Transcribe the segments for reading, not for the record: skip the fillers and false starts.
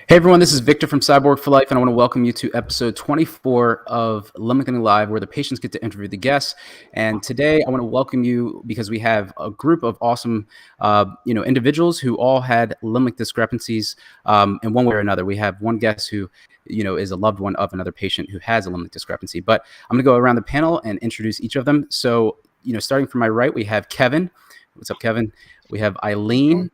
Hey everyone, this is Victor from Cyborg for Life, and I want to welcome you to episode 24 of Lengthening Live, where the patients get to interview the guests. And today I want to welcome you because we have a group of awesome, individuals who all had limb length discrepancies in one way or another. We have one guest who, is a loved one of another patient who has a limb length discrepancy. But I'm going to go around the panel and introduce each of them. So, starting from my right, we have Kevin. What's up, Kevin? We have Eileen.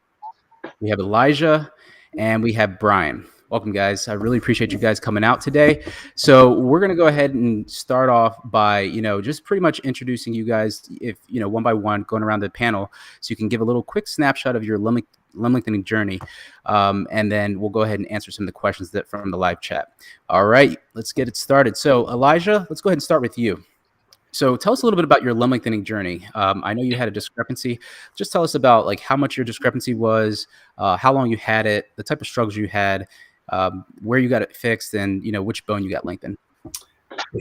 We have Elijah. And we have Bryan. Welcome, guys. I really appreciate you guys coming out today. So we're going to go ahead and start off by, just pretty much introducing you guys, if, one by one, going around the panel so you can give a little quick snapshot of your limb lengthening journey. And then we'll go ahead and answer some of the questions that from the live chat. All right, let's get it started. So Elijah, let's go ahead and start with you. So tell us a little bit about your limb lengthening journey. I know you had a discrepancy. Just tell us about like how much your discrepancy was, how long you had it, the type of struggles you had, where you got it fixed, and which bone you got lengthened.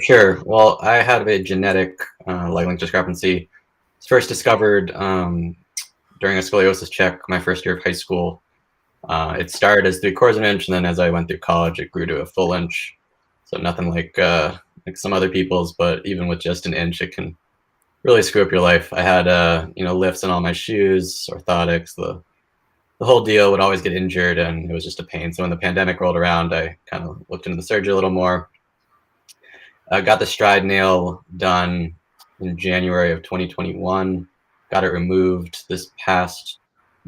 Sure. Well, I had a genetic leg length discrepancy. It's first discovered during a scoliosis check my first year of high school. It started as 3/4 inch, and then as I went through college, it grew to a full inch. So nothing like some other people's, but even with just an inch, it can really screw up your life. I had lifts in all my shoes, orthotics, the whole deal. Would always get injured, and it was just a pain. So when the pandemic rolled around, I kind of looked into the surgery a little more. I got the stride nail done in January of 2021. Got it removed this past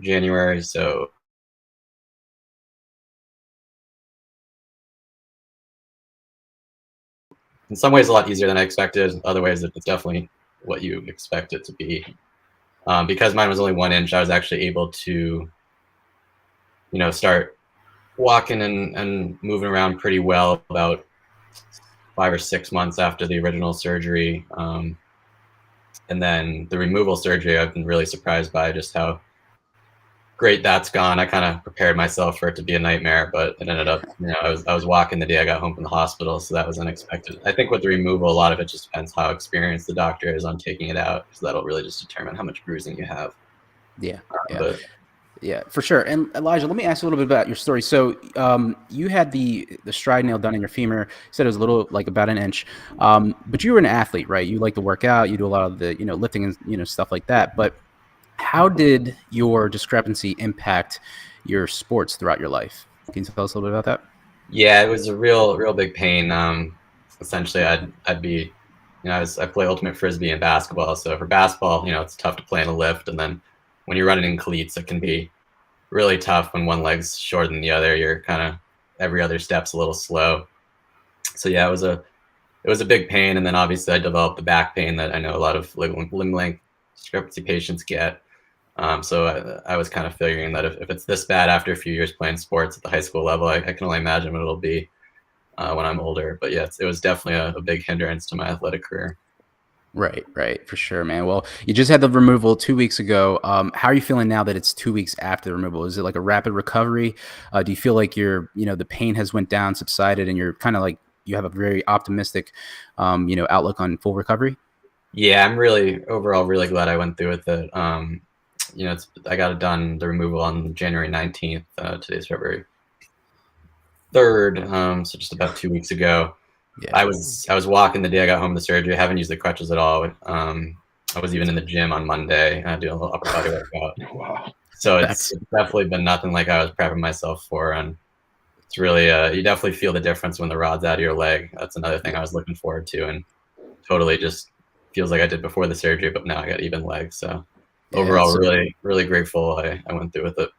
January. So in some ways a lot easier than I expected. Other ways it's definitely what you expect it to be. Because mine was only 1 inch, I was actually able to, start walking and moving around pretty well about 5 or 6 months after the original surgery. And then the removal surgery, I've been really surprised by just how great that's gone. I kind of prepared myself for it to be a nightmare, but it ended up, I was walking the day I got home from the hospital, so that was unexpected. I think with the removal, a lot of it just depends how experienced the doctor is on taking it out, because that'll really just determine how much bruising you have. Yeah, for sure. And Elijah, let me ask you a little bit about your story. So you had the stride nail done in your femur. You said it was a little, like about 1 inch, but you were an athlete, right? You like to work out. You do a lot of the, lifting and stuff like that. But how did your discrepancy impact your sports throughout your life? Can you tell us a little bit about that? Yeah, it was a real big pain. Essentially, I'd be, I play ultimate frisbee and basketball. So for basketball, it's tough to play in a lift, and then when you're running in cleats, it can be really tough when one leg's shorter than the other. You're kind of every other step's a little slow. So yeah, it was a big pain, and then obviously I developed the back pain that I know a lot of limb length discrepancy patients get. So I was kind of figuring that if it's this bad after a few years playing sports at the high school level, I can only imagine what it'll be when I'm older. But yeah, it was definitely a big hindrance to my athletic career. Right, for sure, man. Well, you just had the removal 2 weeks ago. How are you feeling now that it's 2 weeks after the removal? Is it like a rapid recovery? Do you feel like the pain has went down, subsided, and you're kind of like, you have a very optimistic, outlook on full recovery? Yeah, I'm overall really glad I went through with it. I got it done, the removal, on January 19th. Today's February 3rd, so just about 2 weeks ago. Yeah. I was walking the day I got home from the surgery. I haven't used the crutches at all. I was even in the gym on Monday doing a little upper body workout. Wow. So it's definitely been nothing like I was prepping myself for, and it's really you definitely feel the difference when the rod's out of your leg. That's another thing I was looking forward to, and totally just feels like I did before the surgery, but now I got even legs. So overall, really grateful I went through with it.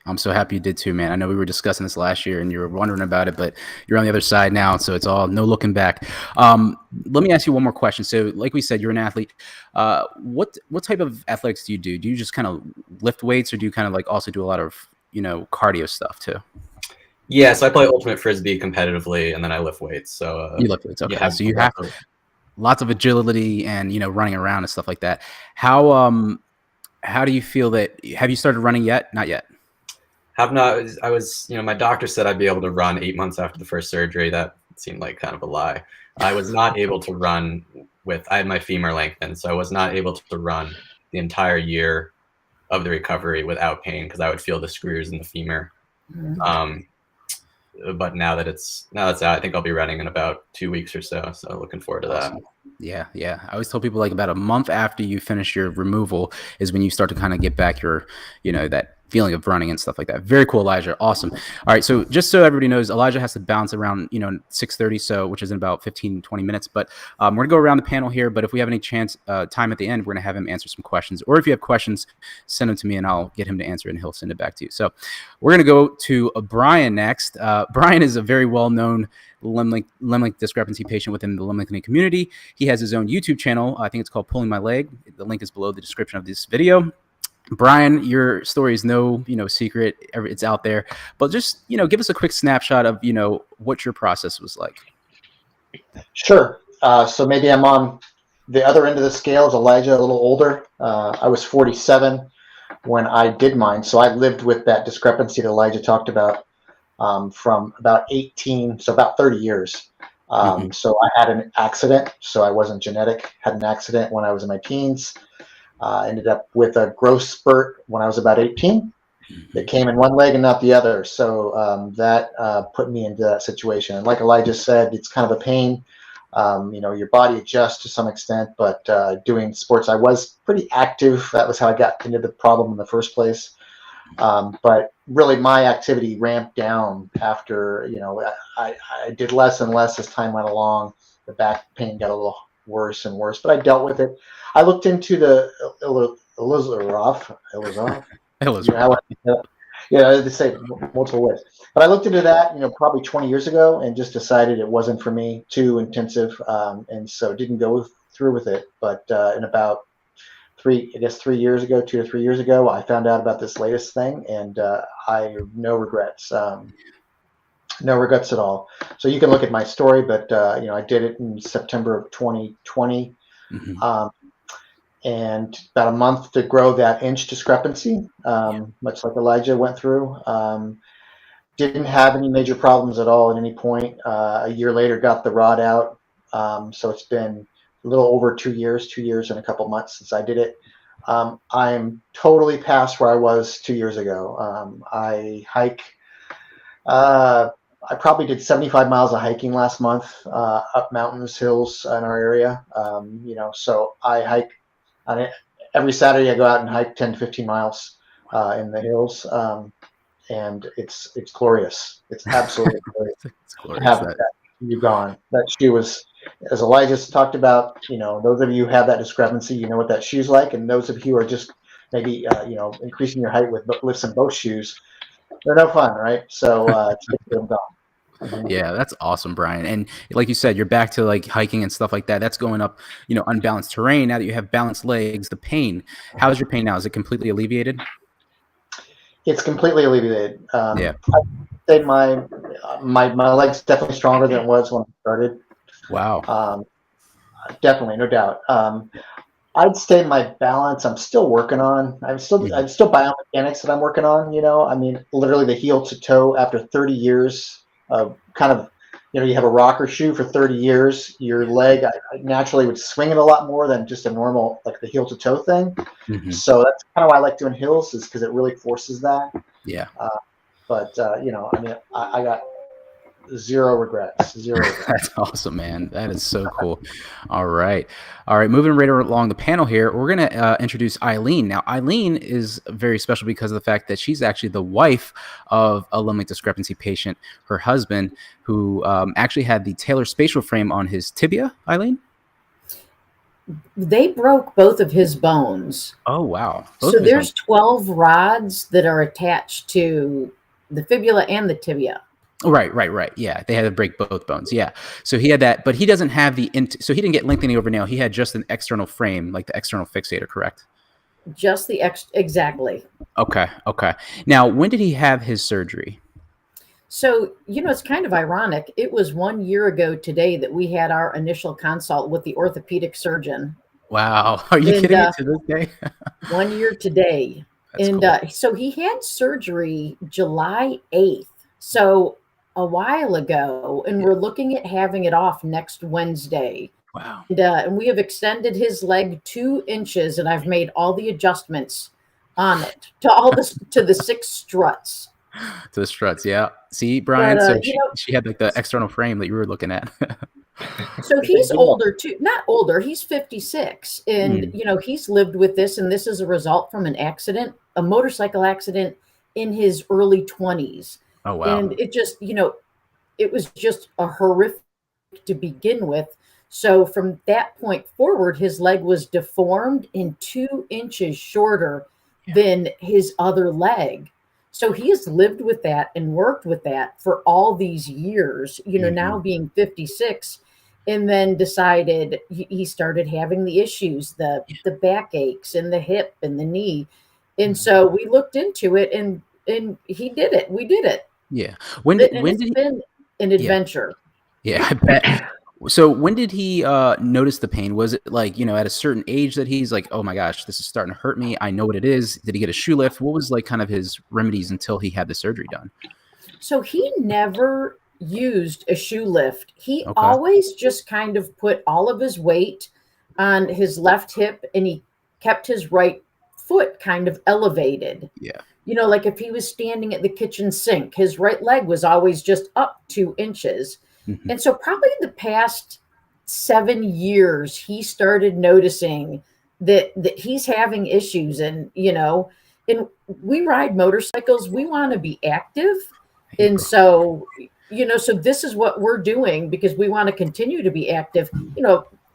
I'm so happy you did too, man. I know we were discussing this last year and you were wondering about it, but you're on the other side now, so it's all no looking back. Let me ask you one more question. So like we said, you're an athlete. What type of athletics do you do? Do you just kind of lift weights, or do you kind of like also do a lot of, cardio stuff too? Yeah, so I play ultimate frisbee competitively, and then I lift weights. So you lift weights, okay. Yeah, so you have lots of agility and, running around and stuff like that. How do you feel that, have you started running yet? Not yet. Have not. I was, my doctor said I'd be able to run 8 months after the first surgery. That seemed like kind of a lie. I was not able to run I had my femur lengthened, so I was not able to run the entire year of the recovery without pain, because I would feel the screws in the femur. but now that's out, I think I'll be running in about 2 weeks or so. So looking forward to that. Yeah, yeah. I always tell people like about a month after you finish your removal is when you start to kind of get back your, that feeling of running and stuff like that. Very cool, Elijah. Awesome. All right. So just so everybody knows, Elijah has to bounce around, 6:30. So, which is in about 15, 20 minutes, but we're gonna go around the panel here. But if we have any time at the end, we're gonna have him answer some questions, or if you have questions, send them to me and I'll get him to answer it and he'll send it back to you. So we're gonna go to Bryan next. Bryan is a very well-known limb discrepancy patient within the limb lengthening community. He has his own YouTube channel. I think it's called Pulling My Leg. The link is below the description of this video. Bryan, your story is no, secret. It's out there. But just, give us a quick snapshot of, what your process was like. Sure. So maybe I'm on the other end of the scale as Elijah, a little older. I was 47 when I did mine. So I lived with that discrepancy that Elijah talked about from about 18, so about 30 years. So I had an accident. So I wasn't genetic. Had an accident when I was in my teens. Ended up with a growth spurt when I was about 18. It came in one leg and not the other. So that put me into that situation. And like Elijah said, it's kind of a pain. Your body adjusts to some extent, but doing sports, I was pretty active. That was how I got into the problem in the first place. But really my activity ramped down after, I did less and less as time went along. The back pain got a little worse and worse, but I dealt with it. I looked into the Ilizarov. They say multiple ways. But I looked into that, probably 20 years ago and just decided it wasn't for me, too intensive. And so didn't go through with it. But in about 2 to 3 years ago, I found out about this latest thing and I have no regrets. No regrets at all. So you can look at my story, but I did it in September of 2020. And about a month to grow that inch discrepancy, much like Elijah went through. Didn't have any major problems at all at any point. A year later, got the rod out. So it's been a little over 2 years and a couple months since I did it. I'm totally past where I was 2 years ago. I hike. I probably did 75 miles of hiking last month, up mountains, hills in our area. So I hike. Every Saturday I go out and hike 10 to 15 miles in the hills, and it's glorious. It's absolutely glorious. It's glorious. To have that shoe gone. That shoe was, as Elijah talked about, those of you who have that discrepancy, you know what that shoe's like, and those of you who are just maybe increasing your height with lifts in both shoes, they're no fun, right? So it's them gone. Yeah, that's awesome, Bryan. And like you said, you're back to like hiking and stuff like that. That's going up, unbalanced terrain. Now that you have balanced legs, the pain, how's your pain now? Is it completely alleviated? It's completely alleviated. Yeah. I'd say my leg's definitely stronger than it was when I started. Wow. Definitely, no doubt. I'd say my balance, I'm still working on. I'm still biomechanics that I'm working on, literally the heel to toe after 30 years of kind of, you have a rocker shoe for 30 years, your leg I naturally would swing it a lot more than just a normal, like the heel to toe thing. So that's kind of why I like doing hills, is because it really forces that. Yeah. I got zero regrets. That's awesome, man. That is so cool. All right. Moving right along the panel here, we're going to introduce Eileen. Now, Eileen is very special because of the fact that she's actually the wife of a limb discrepancy patient, her husband, who actually had the Taylor spatial frame on his tibia. Eileen? They broke both of his bones. Oh, wow. So there's 12 rods that are attached to the fibula and the tibia. Right. Yeah, they had to break both bones. Yeah, so he had that, but he doesn't have so he didn't get lengthening over nail. He had just an external frame, like the external fixator, correct? Just the exactly. Okay. Now, when did he have his surgery? So, it's kind of ironic. It was 1 year ago today that we had our initial consult with the orthopedic surgeon. Wow, are you kidding me to this day? 1 year today. That's cool. So he had surgery July 8th. So a while ago, and we're looking at having it off next Wednesday. Wow. And we have extended his leg 2 inches, and I've made all the adjustments on it to the 6 struts. To the struts, yeah. See, Brian, But so you know, she had like the external frame that you were looking at. so he's older too. Not older. He's 56, and Hmm. you know he's lived with this, and this is a result from an accident, a motorcycle accident in his early 20s, Oh, wow. and it just it was just a horrific to begin with. So from that point forward, his leg was deformed and 2 inches shorter than his other leg. So he has lived with that and worked with that for all these years, now being 56, and then decided he started having the issues, the back aches and the hip and the knee. And so we looked into it and he did it. We did it. Yeah. And it's been an Yeah. adventure. Yeah, I bet. So when did he notice the pain? Was it like, at a certain age that he's like, oh my gosh, this is starting to hurt me. I know what it is. Did he get a shoe lift? What was like kind of his remedies until he had the surgery done? So he never used a shoe lift. He always just kind of put all of his weight on his left hip, and he kept his right foot kind of elevated. Yeah. Like if he was standing at the kitchen sink, his right leg was always just up 2 inches. Mm-hmm. And so probably the past 7 years, he started noticing that he's having issues. And, and we ride motorcycles, we want to be active. And so, so this is what we're doing because we want to continue to be active.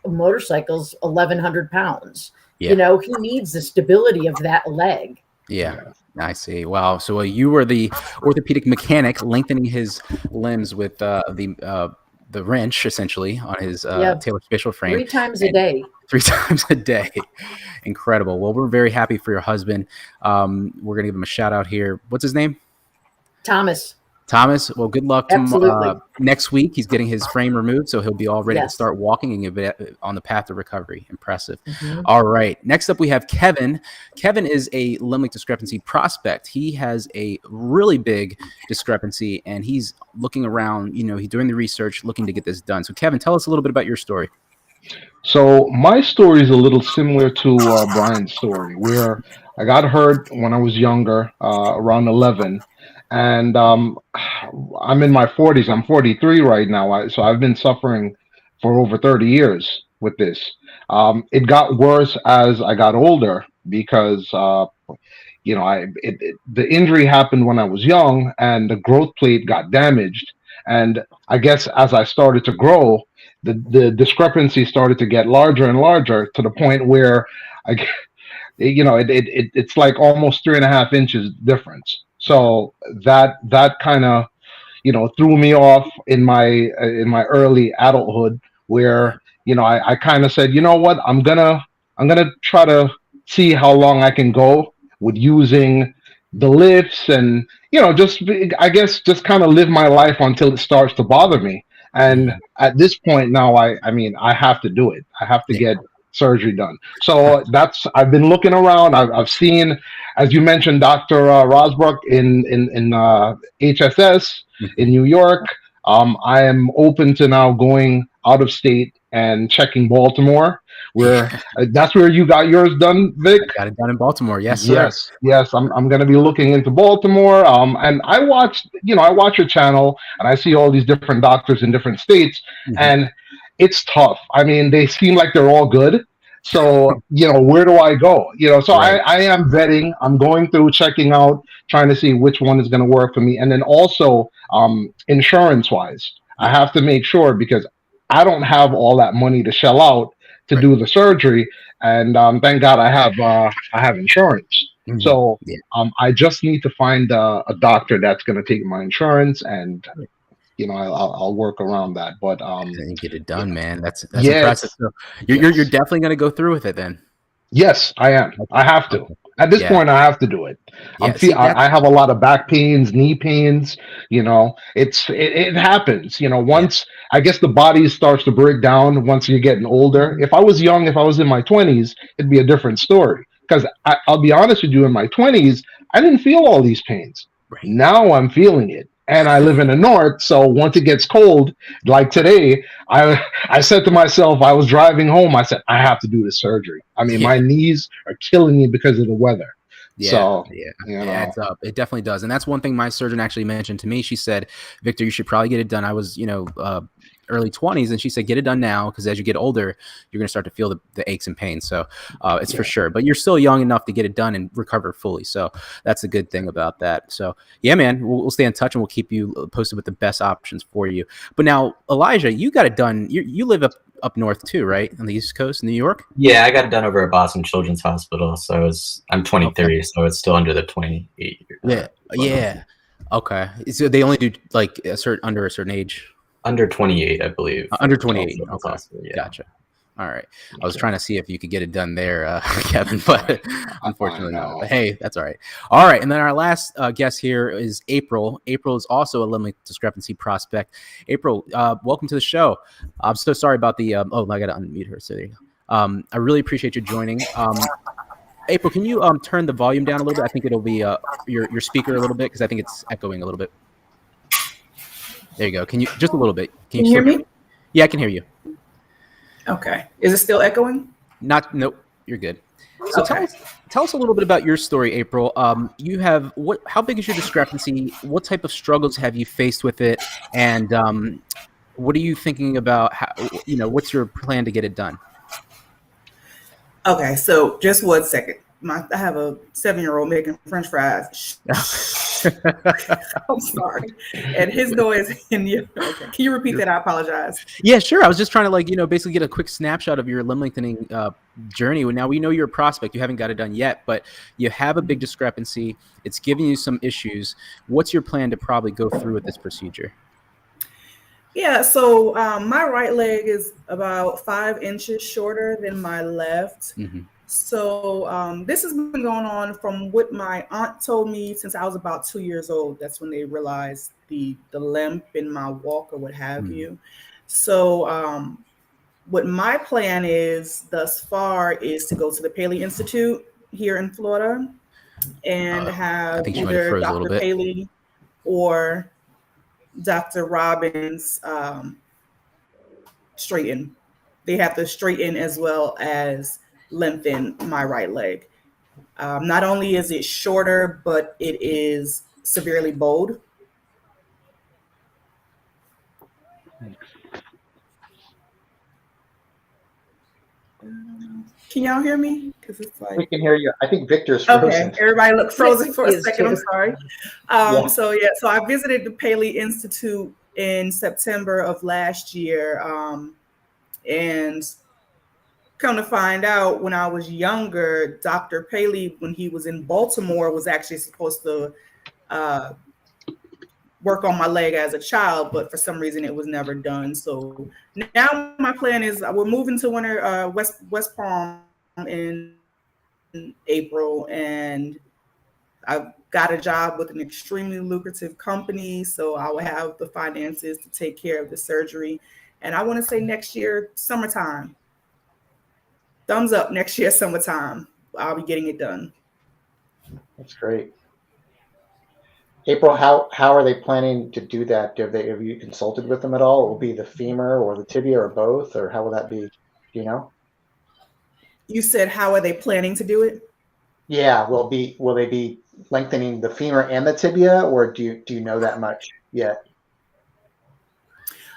A motorcycle's 1,100 pounds. Yeah. He needs the stability of that leg. Yeah, I see. Wow. So you were the orthopedic mechanic lengthening his limbs with the wrench essentially on his tailored spatial frame. 3 times a day. 3 times a day. Incredible. Well, we're very happy for your husband. We're going to give him a shout out here. What's his name? Thomas, well, good luck to him. Next week. He's getting his frame removed, so he'll be all ready to start walking and on the path to recovery. Impressive. Mm-hmm. All right. Next up, we have Kevin. Kevin is a limb length discrepancy prospect. He has a really big discrepancy, and he's looking around. He's doing the research, looking to get this done. So, Kevin, tell us a little bit about your story. So, my story is a little similar to Brian's story, where I got hurt when I was younger, around 11. And I'm in my 40s. I'm 43 right now. So I've been suffering for over 30 years with this. It got worse as I got older because, the injury happened when I was young and the growth plate got damaged. And I guess as I started to grow, the discrepancy started to get larger and larger to the point where it's like almost 3.5 inches difference. So that kind of, threw me off in my early adulthood, where I kind of said, you know what, I'm gonna try to see how long I can go with using the lifts, and just kind of live my life until it starts to bother me. And at this point now, I have to do it. I have to get surgery done. So I've been looking around. I've seen, as you mentioned, Dr. Rosbrook in HSS in New York. I am open to now going out of state and checking Baltimore, where that's where you got yours done, Vic. I got it done in Baltimore. Yes, sir. Yes. I'm going to be looking into Baltimore. And I watch your channel, and I see all these different doctors in different states, and it's tough. I mean, they seem like they're all good. So, where do I go? So right. I am vetting. I'm going through, checking out, trying to see which one is going to work for me. And then also, insurance-wise, I have to make sure, because I don't have all that money to shell out to do the surgery. And thank God I have insurance. Mm-hmm. So I just need to find a doctor that's going to take my insurance, and I'll work around that. But you get it done, man. That's impressive. So you're definitely going to go through with it then. Yes, I am. I have to. At this point, I have to do it. I have a lot of back pains, knee pains. It happens. Once I guess the body starts to break down once you're getting older. If I was young, if I was in my 20s, it'd be a different story. Because I'll be honest with you, in my 20s, I didn't feel all these pains. Right. Now I'm feeling it. And I live in the north, so once it gets cold, like today, I said to myself, I was driving home, I said, I have to do this surgery. I mean, my knees are killing me because of the weather. Yeah, So, yeah, you it know, adds up. It definitely does, and that's one thing my surgeon actually mentioned to me. She said, "Victor, you should probably get it done." I was, early 20s, and she said, "Get it done now, because as you get older, you're gonna start to feel the aches and pains." So, it's for sure. But you're still young enough to get it done and recover fully. So that's a good thing about that. So yeah, man, we'll stay in touch and we'll keep you posted with the best options for you. But now, Elijah, you got it done. You live up north too, right, on the East Coast, in New York? Yeah, I got it done over at Boston Children's Hospital. So I'm 23, Okay. so it's still under the 28. Yeah, yeah. Okay. So they only do like under a certain age. Under 28, I believe. Under 28. Children's Okay. Hospital, yeah. Gotcha. All right. I was trying to see if you could get it done there, Kevin, but unfortunately not. But hey, that's all right. All right. And then our last guest here is April. April is also a limb discrepancy prospect. April, welcome to the show. I'm so sorry about the, I got to unmute her. So there you go. I really appreciate you joining. April, can you turn the volume down a little bit? I think it'll be your speaker a little bit, because I think it's echoing a little bit. There you go. Can you just a little bit? Can you hear me? Yeah, I can hear you. Okay. Is it still echoing? Nope. You're good. So Okay. tell us a little bit about your story, April. You have how big is your discrepancy? What type of struggles have you faced with it? And what are you thinking about? What's your plan to get it done? Okay, so just 1 second. I have a 7-year-old making French fries. I'm sorry. And his noise in you. Okay. Can you repeat that? I apologize. Yeah, sure. I was just trying to basically get a quick snapshot of your limb lengthening journey. Now we know you're a prospect. You haven't got it done yet, but you have a big discrepancy. It's giving you some issues. What's your plan to probably go through with this procedure? Yeah, so my right leg is about 5 inches shorter than my left. Mm-hmm. So this has been going on from what my aunt told me since I was about 2 years old. That's when they realized the limp in my walk or what have you. So what my plan is thus far is to go to the Paley Institute here in Florida and have either Dr. Paley or Dr. Robbins straighten. They have to straighten as well as lengthen my right leg. Not only is it shorter, but it is severely bowed. Can y'all hear me? Because it's like we can hear you. I think Victor's frozen. Okay, everybody looked frozen for a second. I'm sorry. Yeah. So I visited the Paley Institute in September of last year, and come to find out, when I was younger, Dr. Paley, when he was in Baltimore, was actually supposed to work on my leg as a child, but for some reason it was never done. So now my plan is we're moving to West Palm in April, and I've got a job with an extremely lucrative company, so I will have the finances to take care of the surgery. And I want to say next year, summertime. Thumbs up, next year, summertime. I'll be getting it done. That's great. April, how are they planning to do that? Have you consulted with them at all? Will it be the femur or the tibia or both, or how will that be? Do you know? You said, how are they planning to do it? Yeah, will they be lengthening the femur and the tibia, or do you know that much yet?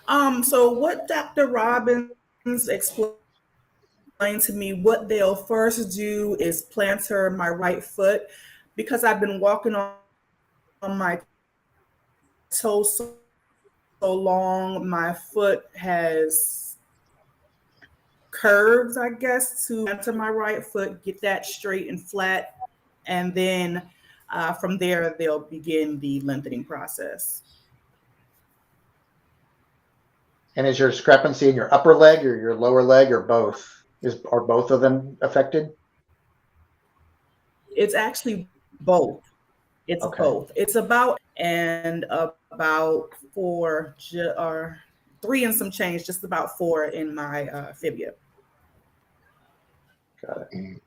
So what Dr. Robbins explained to me, what they'll first do is plantar my right foot, because I've been walking on my toes so long, my foot has curves, I guess, to enter my right foot, get that straight and flat, and then from there they'll begin the lengthening process. And is your discrepancy in your upper leg or your lower leg, or both? Are both of them affected? It's actually both. It's okay. Both. It's about 4 or 3 and some change, just about 4 in my fibula. Got it.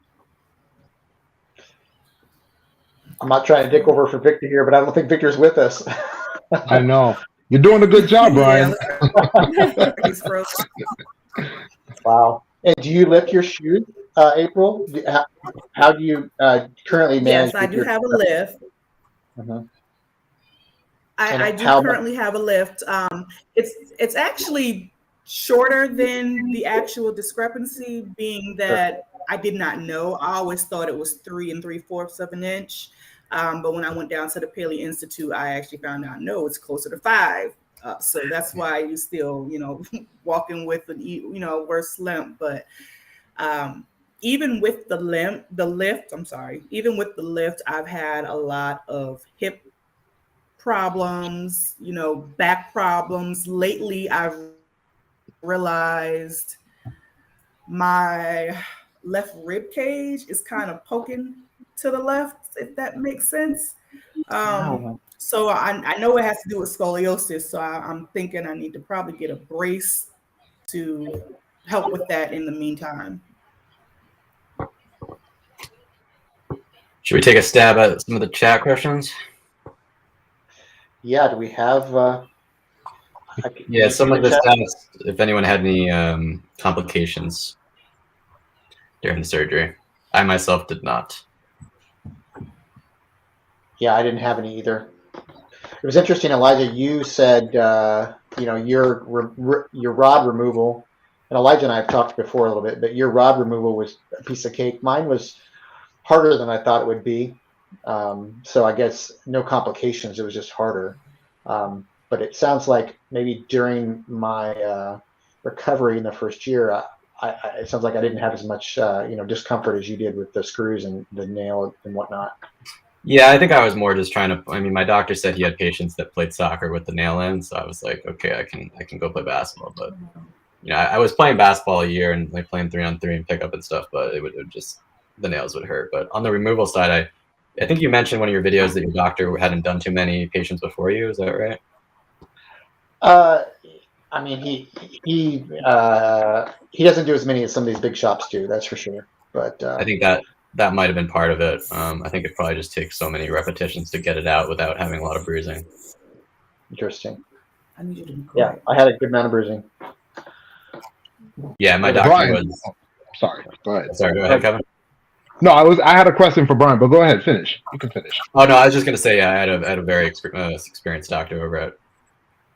I'm not trying to dick over for Victor here, but I don't think Victor's with us. I know. You're doing a good job, Bryan. He's frozen. Wow. And do you lift your shoes April? How do you currently manage? Yes, I do have a lift. Mhm. I do currently have a lift. It's actually shorter than the actual discrepancy, being that I did not know. I always thought it was 3 3/4 of an inch. But when I went down to the Paley Institute, I actually found out, no, it's closer to 5. So that's why you still, walking with a worse limp. But even with the lift, I've had a lot of hip problems, back problems. Lately, I've realized my left rib cage is kind of poking to the left, if that makes sense. So I know it has to do with scoliosis. So I'm thinking I need to probably get a brace to help with that in the meantime. Should we take a stab at some of the chat questions? Yeah, do we have? Some of the stats, if anyone had any complications during the surgery. I myself did not. Yeah, I didn't have any either. It was interesting, Elijah. You said your rod removal, and Elijah and I have talked before a little bit, but your rod removal was a piece of cake. Mine was harder than I thought it would be. So I guess no complications. It was just harder. But it sounds like maybe during my recovery in the first year, it sounds like I didn't have as much discomfort as you did with the screws and the nail and whatnot. Yeah, I think I was more just trying to. I mean, my doctor said he had patients that played soccer with the nail in, so I was like, okay, I can go play basketball. But I was playing basketball a year and like playing 3-on-3 and pickup and stuff, but it would just, the nails would hurt. But on the removal side, I think you mentioned one of your videos that your doctor hadn't done too many patients before you. Is that right? I mean, he doesn't do as many as some of these big shops do. That's for sure. But I think that might have been part of it. I think it probably just takes so many repetitions to get it out without having a lot of bruising. Interesting. I need you to Yeah, I had a good amount of bruising. Yeah, my doctor Bryan, was. Sorry, go ahead. Sorry, go ahead, Kevin. No, I had a question for Bryan, but go ahead, finish. You can finish. Oh no, I was just gonna say, I had a very experienced doctor over at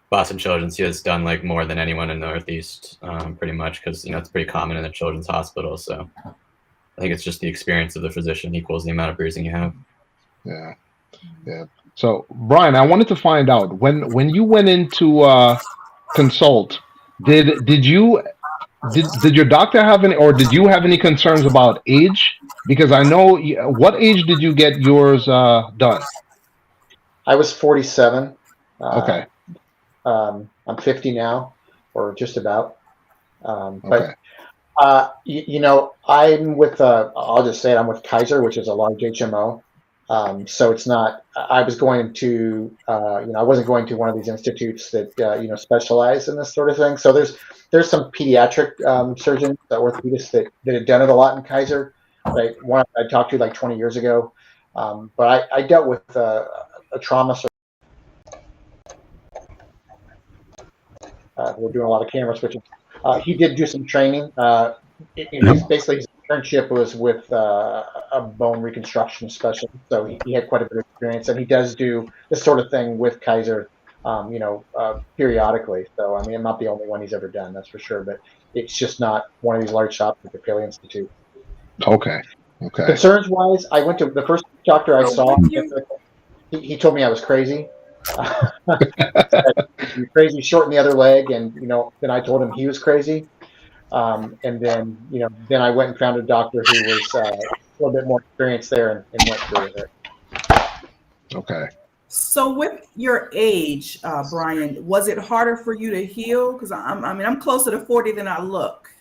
Boston Children's. He has done like more than anyone in the Northeast, pretty much, because it's pretty common in the children's hospital. So I think it's just the experience of the physician equals the amount of bruising you have. Yeah. So Bryan, I wanted to find out when you went into consult, did your doctor have any, or did you have any concerns about age? Because I know, what age did you get yours done? I was 47. Okay. I'm 50 now, or just about. Okay. But I'm with, I'll just say it, I'm with Kaiser, which is a large HMO. So it's not, I was going to, I wasn't going to one of these institutes that, specialize in this sort of thing. So there's some pediatric surgeons, orthopedists that had done it a lot in Kaiser. Right? One I talked to like 20 years ago. But I dealt with a trauma surgeon. We're doing a lot of camera switching. He did do some training. Basically, his internship was with a bone reconstruction specialist, so he had quite a bit of experience, and he does do this sort of thing with Kaiser, periodically. So I mean, I'm not the only one he's ever done, that's for sure. But it's just not one of these large shops like the Paley Institute. Okay. Concerns wise, I went to the first doctor I saw. He told me I was crazy. You're crazy, shorten the other leg, and then I told him he was crazy. And then I went and found a doctor who was a little bit more experienced there and went through with it. Okay. So with your age, Bryan, was it harder for you to heal? Because I'm closer to 40 than I look.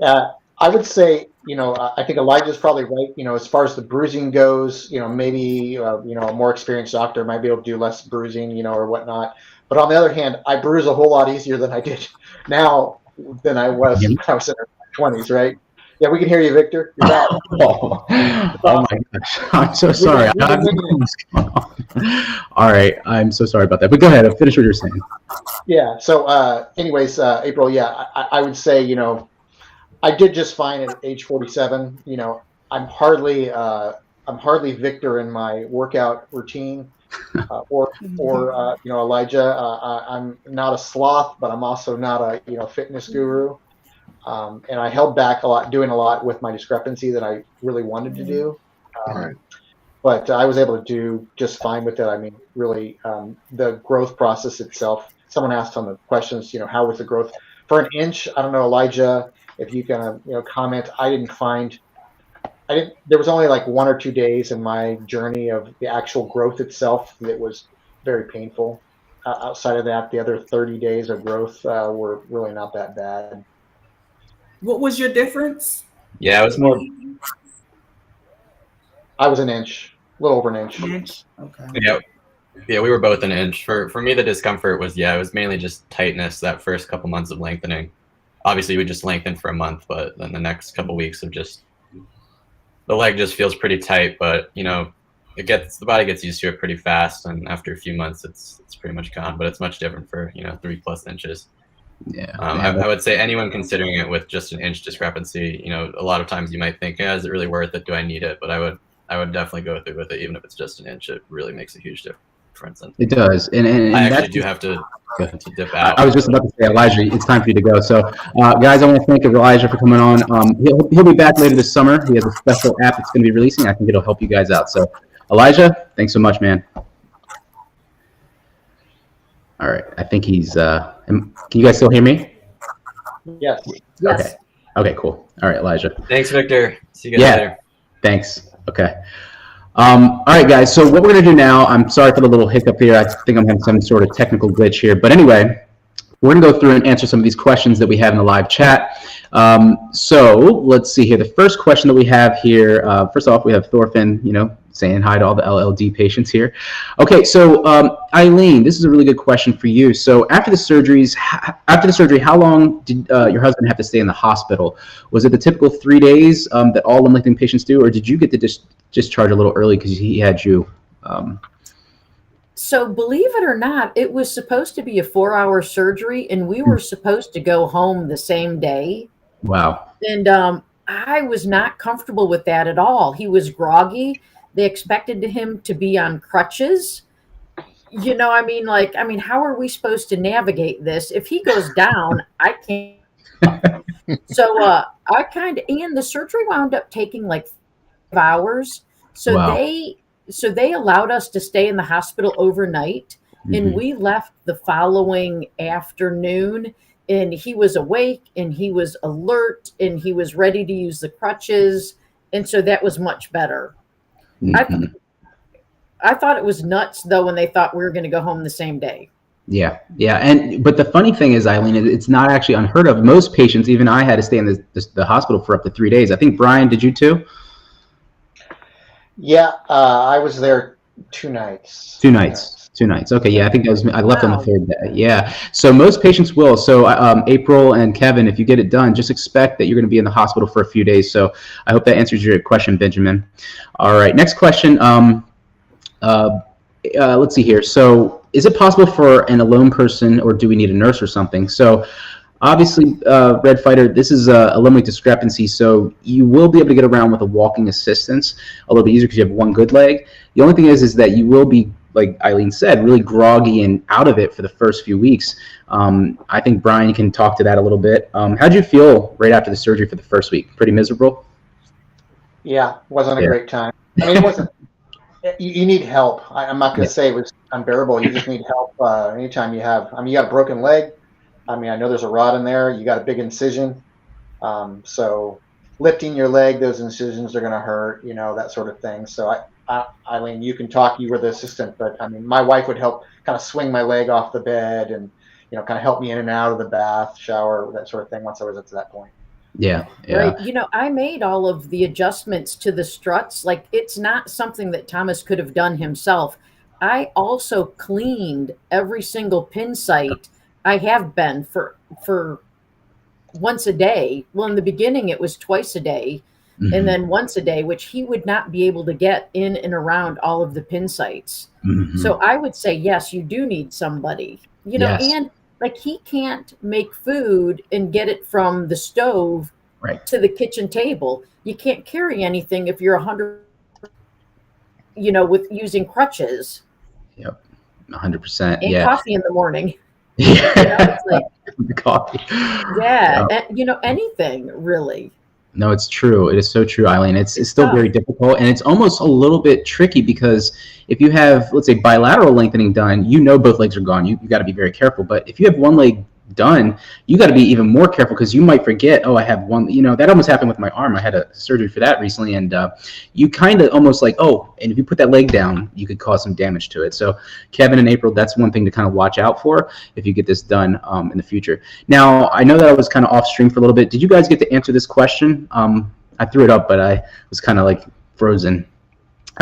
I would say, I think Elijah's probably right. As far as the bruising goes, maybe a more experienced doctor might be able to do less bruising, or whatnot. But on the other hand, I bruise a whole lot easier than I did now than I was when I was in my 20s, right? Yeah, we can hear you, Victor. You're back. Oh my gosh. I'm so sorry. All right. I'm so sorry about that. But go ahead. Finish what you're saying. Yeah. So anyways, April, yeah, I would say, I did just fine at age 47. I'm hardly Victor in my workout routine, or Elijah. I'm not a sloth, but I'm also not a fitness guru. And I held back doing a lot with my discrepancy that I really wanted to do. Right. But I was able to do just fine with it. I mean, really, the growth process itself. Someone asked on the questions, how was the growth for an inch? I don't know, Elijah, if you can, comment. There was only like 1 or 2 days in my journey of the actual growth itself that was very painful. Outside of that, the other 30 days of growth were really not that bad. What was your difference? Yeah, it was more. I was an inch, a little over an inch. Okay. Yeah, we were both an inch. For me, the discomfort was, it was mainly just tightness that first couple months of lengthening. Obviously, we just lengthened for a month, but then the next couple weeks of just the leg just feels pretty tight. But the body gets used to it pretty fast, and after a few months, it's pretty much gone. But it's much different for 3+ inches. Yeah. I would say anyone considering it with just an inch discrepancy, a lot of times you might think, is it really worth it? Do I need it? But I would definitely go through with it, even if it's just an inch. It really makes a huge difference. And it does. And I actually do have to dip out. I was just about to say, Elijah, it's time for you to go. So, guys, I want to thank Elijah for coming on. He'll be back later this summer. He has a special app that's going to be releasing. I think it'll help you guys out. So, Elijah, thanks so much, man. All right. I think he's can you guys still hear me? Yes. Yes. Okay, cool. All right, Elijah. Thanks, Victor. See you guys later. Thanks. Okay. All right, guys. So what we're going to do now, I'm sorry for the little hiccup here. I think I'm having some sort of technical glitch here. But anyway, we're going to go through and answer some of these questions that we have in the live chat. So let's see here. The first question that we have here, first off, we have Thorfinn, saying hi to all the LLD patients here. Okay, so Eileen, this is a really good question for you. So after the surgery, how long did your husband have to stay in the hospital? Was it the typical 3 days that all limb lengthening patients do, or did you get to discharge a little early because he had you? So believe it or not, it was supposed to be a 4-hour surgery, and we were supposed to go home the same day. Wow. And I was not comfortable with that at all. He was groggy. They expected him to be on crutches. How are we supposed to navigate this? If he goes down, I can't. So and the surgery wound up taking like 5 hours. So wow. they allowed us to stay in the hospital overnight, and we left the following afternoon, and he was awake and he was alert and he was ready to use the crutches. And so that was much better. I thought it was nuts though when they thought we were going to go home the same day. Yeah. But the funny thing is, Eileen, it's not actually unheard of. Most patients, even I, had to stay in the hospital for up to 3 days. I think, Bryan, did you too? Yeah, I was there 2 nights. 2 nights. 2 nights. Okay, yeah, I think I left on the 3rd day. Yeah, so most patients will. So April and Kevin, if you get it done, just expect that you're going to be in the hospital for a few days. So I hope that answers your question, Benjamin. All right, next question. Let's see here. So is it possible for an alone person, or do we need a nurse or something? So obviously, Red Fighter, this is a limb discrepancy, so you will be able to get around with a walking assistance a little bit easier because you have one good leg. The only thing is that you will be, like Eileen said, really groggy and out of it for the first few weeks. I think Bryan can talk to that a little bit. How'd you feel right after the surgery for the first week? Pretty miserable? Yeah, wasn't a great time. I mean, it wasn't. You need help. I'm not going to say it was unbearable. You just need help anytime you have. You got a broken leg. I know there's a rod in there. You got a big incision. So lifting your leg, those incisions are going to hurt, that sort of thing. So Eileen, you can talk. You were the assistant, but my wife would help kind of swing my leg off the bed and, kind of help me in and out of the bath, shower, that sort of thing once I was up to that point. Yeah. Right. I made all of the adjustments to the struts. Like, it's not something that Thomas could have done himself. I also cleaned every single pin site. I have been for once a day. Well, in the beginning, it was twice a day, and then once a day, which he would not be able to get in and around all of the pin sites. So I would say, yes, you do need somebody, and like, he can't make food and get it from the stove Right. to the kitchen table. You can't carry anything if you're 100, with using crutches. Yep. 100%. And Yeah. coffee in the morning. Yeah. It's like, Coffee. yeah, and, anything really. No, it's true. It is so true, Eileen. It's still tough. very difficult, and it's almost a little bit tricky because if you have, let's say, bilateral lengthening done, both legs are gone. You got to be very careful. But if you have one leg done, you got to be even more careful because you might forget, I have one. That almost happened with my arm. I had a surgery for that recently, and you kind of almost like, and if you put that leg down, you could cause some damage to it. So Kevin and April, that's one thing to kind of watch out for if you get this done in the future. Now, I know that I was kind of off stream for a little bit. Did you guys get to answer this question? I threw it up, but I was kind of like frozen.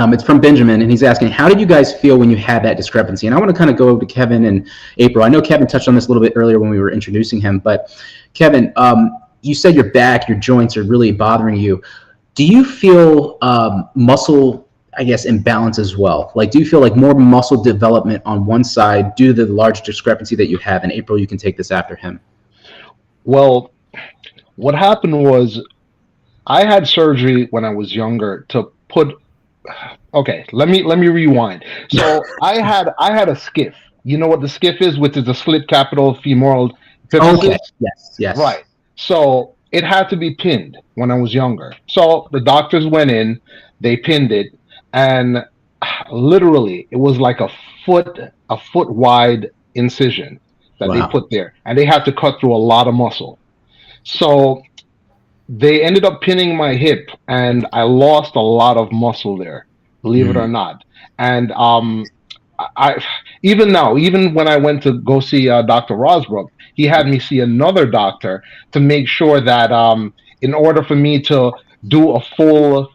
It's from Benjamin, and he's asking, how did you guys feel when you had that discrepancy? And I want to kind of go over to Kevin and April. I know Kevin touched on this a little bit earlier when we were introducing him, but Kevin, you said your back, your joints are really bothering you. Do you feel muscle, imbalance as well? Like, do you feel like more muscle development on one side due to the large discrepancy that you have? And April, you can take this after him. Well, what happened was I had surgery when I was younger to put. Okay, let me rewind. So I had a skiff. You know what the skiff is, which is a slit capital femoral. Okay. Yes. Right. So it had to be pinned when I was younger. So the doctors went in, they pinned it, and literally it was like a foot wide incision that they put there, and they had to cut through a lot of muscle. So they ended up pinning my hip, and I lost a lot of muscle there, believe it or not. And I even when I went to go see Dr. Rosbrook, he had me see another doctor to make sure that in order for me to do a full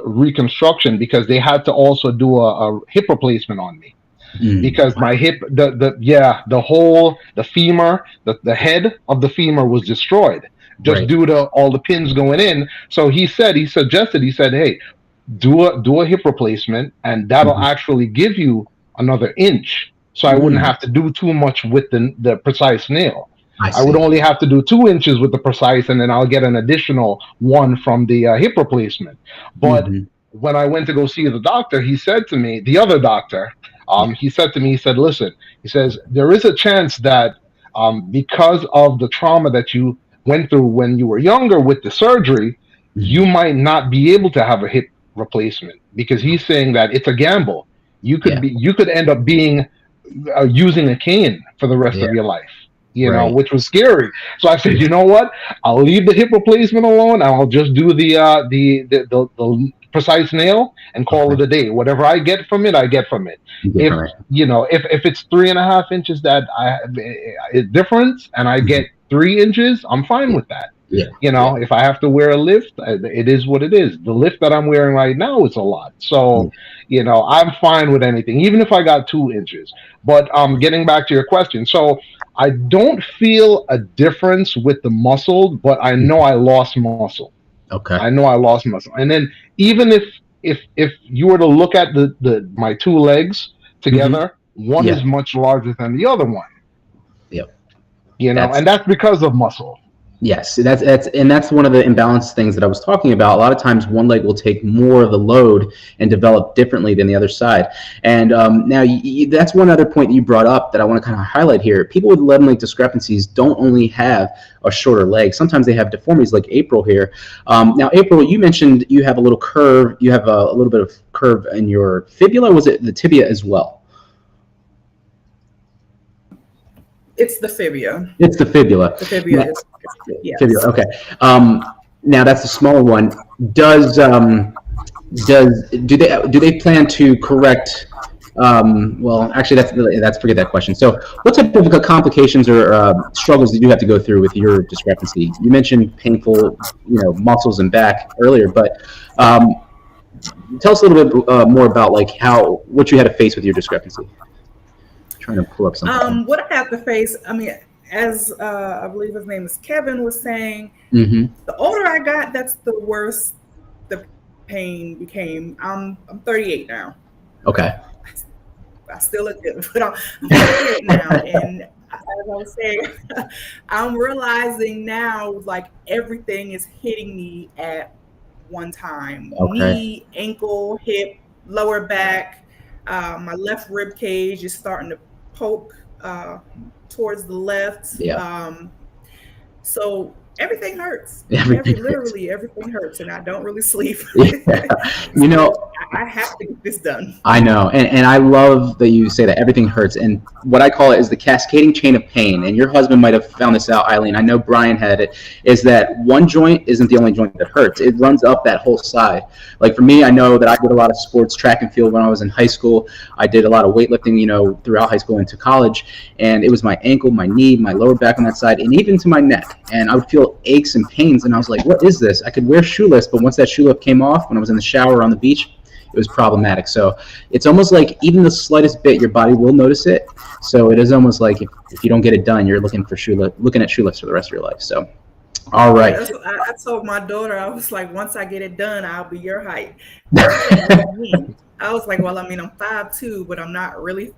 reconstruction, because they had to also do a hip replacement on me. Because my hip, the femur, the head of the femur was destroyed due to all the pins going in. So he suggested, hey, do a hip replacement, and that'll actually give you another inch. So I wouldn't have to do too much with the precise nail. I would only have to do 2 inches with the precise, and then I'll get an additional 1 from the hip replacement. But when I went to go see the doctor, he said to me, the other doctor, he said, listen, he says, there is a chance that because of the trauma that you went through when you were younger with the surgery, you might not be able to have a hip replacement, because he's saying that it's a gamble. You could end up being using a cane for the rest of your life, which was scary. So I said, you know what? I'll leave the hip replacement alone. I'll just do the precise nail and call it a day. Whatever I get from it, I get from it. If it's 3.5 inches that is difference, and I get 3 inches, I'm fine with that. If I have to wear a lift, it is what it is. The lift that I'm wearing right now is a lot. So, I'm fine with anything, even if I got 2 inches. But getting back to your question, so I don't feel a difference with the muscle, but I know I lost muscle. Okay. I know I lost muscle. And then even if you were to look at my 2 legs together, one is much larger than the other one. Yep. And that's because of muscle. Yes, that's one of the imbalanced things that I was talking about. A lot of times one leg will take more of the load and develop differently than the other side. And now that's one other point that you brought up that I want to kind of highlight here. People with leg length discrepancies don't only have a shorter leg. Sometimes they have deformities like April here. Now, April, you mentioned you have a little curve. You have a little bit of curve in your fibula. Was it the tibia as well? It's the fibula. It's the fibula. The fibula is, yes. Fibula, okay. Now that's the smaller one. Do they plan to correct? Well, actually, that's forget that question. So, what type of complications or struggles did you have to go through with your discrepancy? You mentioned painful, muscles and back earlier, but tell us a little bit more about what you had to face with your discrepancy. Trying to pull up something. What I have to face, as I believe his name is Kevin was saying, the older I got, that's the worse the pain became. I'm 38 now. Okay. I still look good, but I'm 38 now, and as I was saying, I'm realizing now, like everything is hitting me at one time. Okay. Knee, ankle, hip, lower back. My left rib cage is starting to poke towards the left. Yeah. So everything hurts. Literally everything hurts, and I don't really sleep. Yeah. So I have to get this done. I know, and I love that you say that everything hurts, and what I call it is the cascading chain of pain. And your husband might have found this out, Eileen. I know Bryan had it. Is that one joint isn't the only joint that hurts? It runs up that whole side. Like for me, I know that I did a lot of sports, track and field when I was in high school. I did a lot of weightlifting, throughout high school into college, and it was my ankle, my knee, my lower back on that side, and even to my neck. And I would feel aches and pains, and I was like, "What is this?" I could wear shoeless, but once that shoe lift came off, when I was in the shower or on the beach, it was problematic. So it's almost like even the slightest bit, your body will notice it. So it is almost like if you don't get it done, you're looking at shoe lifts for the rest of your life. So, all right. I told my daughter, I was like, once I get it done, I'll be your height. I was like, well, I mean, I'm 5'2", but I'm not really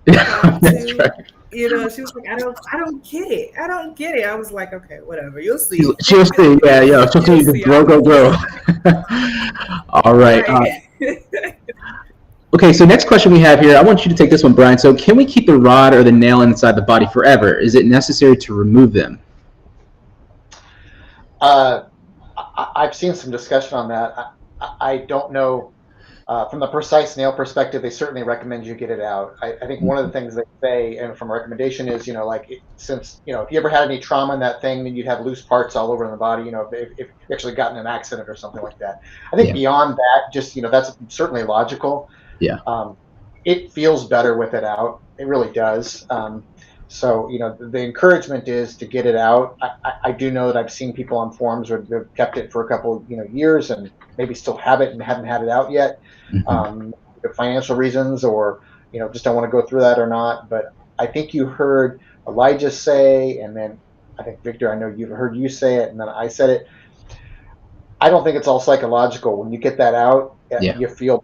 5'2". That's right. She was like, I don't get it. I don't get it. I was like, okay, whatever. You'll see. She'll see. Yeah. She'll see the grow. All right. Okay, so next question we have here. I want you to take this one, Bryan. So can we keep the rod or the nail inside the body forever? Is it necessary to remove them? I've seen some discussion on that. I don't know. From the precise nail perspective, they certainly recommend you get it out. I think one of the things they say, and from a recommendation is, since if you ever had any trauma in that thing, then you'd have loose parts all over in the body, if you actually got in an accident or something like that. I think beyond that, just, that's certainly logical. Yeah. It feels better with it out. It really does. So, the encouragement is to get it out. I do know that I've seen people on forums where they've kept it for a couple, years and maybe still have it and haven't had it out yet. For financial reasons or, just don't want to go through that or not. But I think you heard Elijah say, and then I think, Victor, I know you've heard you say it, and then I said it. I don't think it's all psychological. When you get that out, you feel,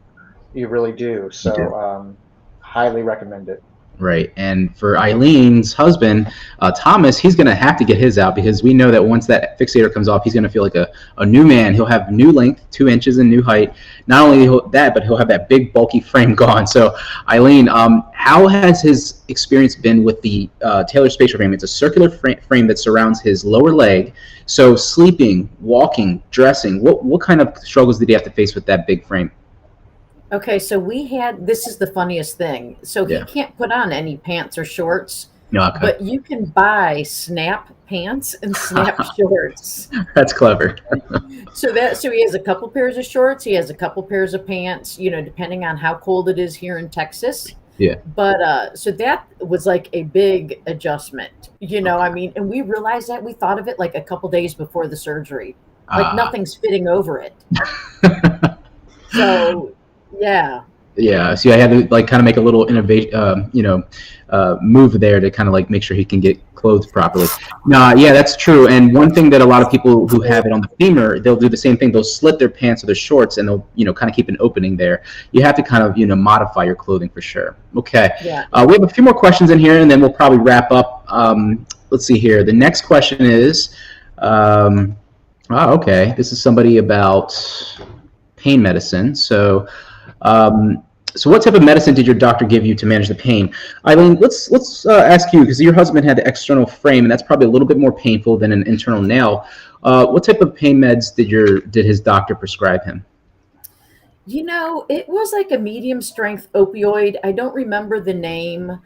you really do. So highly recommend it. Right. And for Eileen's husband, Thomas, he's going to have to get his out because we know that once that fixator comes off, he's going to feel like a new man. He'll have new length, 2 inches and new height. Not only that, but he'll have that big, bulky frame gone. So, Eileen, how has his experience been with the tailored spatial frame? It's a circular frame that surrounds his lower leg. So sleeping, walking, dressing, what kind of struggles did he have to face with that big frame? Okay, so this is the funniest thing. So he can't put on any pants or shorts, but you can buy snap pants and snap shorts. That's clever. So he has a couple pairs of shorts. He has a couple pairs of pants, depending on how cold it is here in Texas. Yeah. But so that was like a big adjustment, and we realized that. We thought of it like a couple days before the surgery. Like nothing's fitting over it. So yeah. So I had to kind of make a little innovation, move there to kind of make sure he can get clothed properly. That's true. And one thing that a lot of people who have it on the femur, they'll do the same thing. They'll slit their pants or their shorts, and they'll kind of keep an opening there. You have to kind of modify your clothing for sure. Okay. Yeah. We have a few more questions in here, and then we'll probably wrap up. Let's see here. The next question is, okay, this is somebody about pain medicine. So what type of medicine did your doctor give you to manage the pain? Eileen, let's ask you, because your husband had the external frame, and that's probably a little bit more painful than an internal nail. What type of pain meds did his doctor prescribe him? It was like a medium strength opioid. I don't remember the name,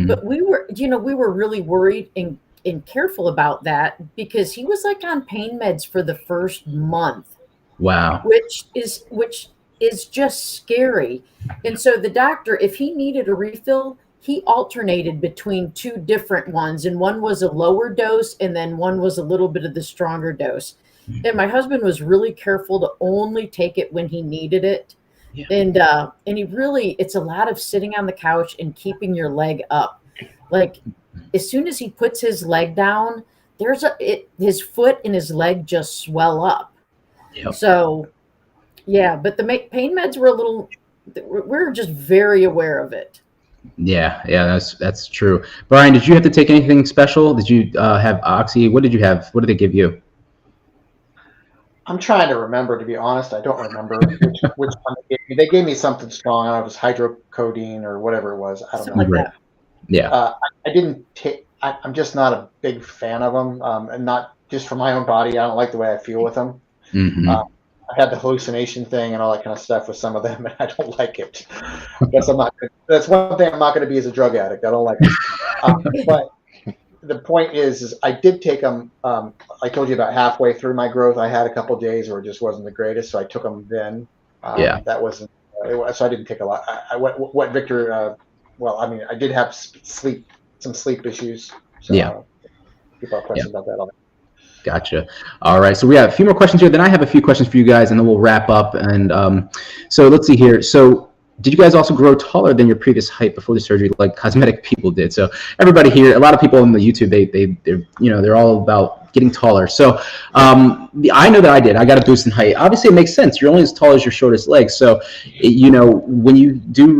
but we were really worried and careful about that because he was on pain meds for the first month. Wow. Which is just scary. And so the doctor, if he needed a refill, he alternated between 2 different ones. And one was a lower dose, and then one was a little bit of the stronger dose. And my husband was really careful to only take it when he needed it. Yeah. And he really, it's a lot of sitting on the couch and keeping your leg up. As soon as he puts his leg down, his foot and his leg just swell up. Yep. So, but the pain meds were we're just very aware of it. Yeah, that's true. Bryan, did you have to take anything special? Did you have Oxy? What did you have? What did they give you? I'm trying to remember, to be honest. I don't remember which one they gave me. They gave me something strong. I don't know if it was hydrocodone or whatever it was. I don't Something know. like that. Yeah. I didn't take. I'm just not a big fan of them, and not just for my own body. I don't like the way I feel with them. Mm-hmm. I had the hallucination thing and all that kind of stuff with some of them, and I don't like it. I guess I'm not. That's one thing I'm not going to be as a drug addict. I don't like it. But the point is I did take them. I told you about halfway through my growth. I had a couple of days where it just wasn't the greatest, so I took them then. That wasn't. So I didn't take a lot. What Victor? Well, I mean, I did have some sleep issues. So people have questions about that. Gotcha. All right. So we have a few more questions here. Then I have a few questions for you guys, and then we'll wrap up. And so let's see here. So did you guys also grow taller than your previous height before the surgery, like cosmetic people did? So everybody here, a lot of people on the YouTube, they're all about getting taller. So I know that I did. I got a boost in height. Obviously, it makes sense. You're only as tall as your shortest leg. So when you do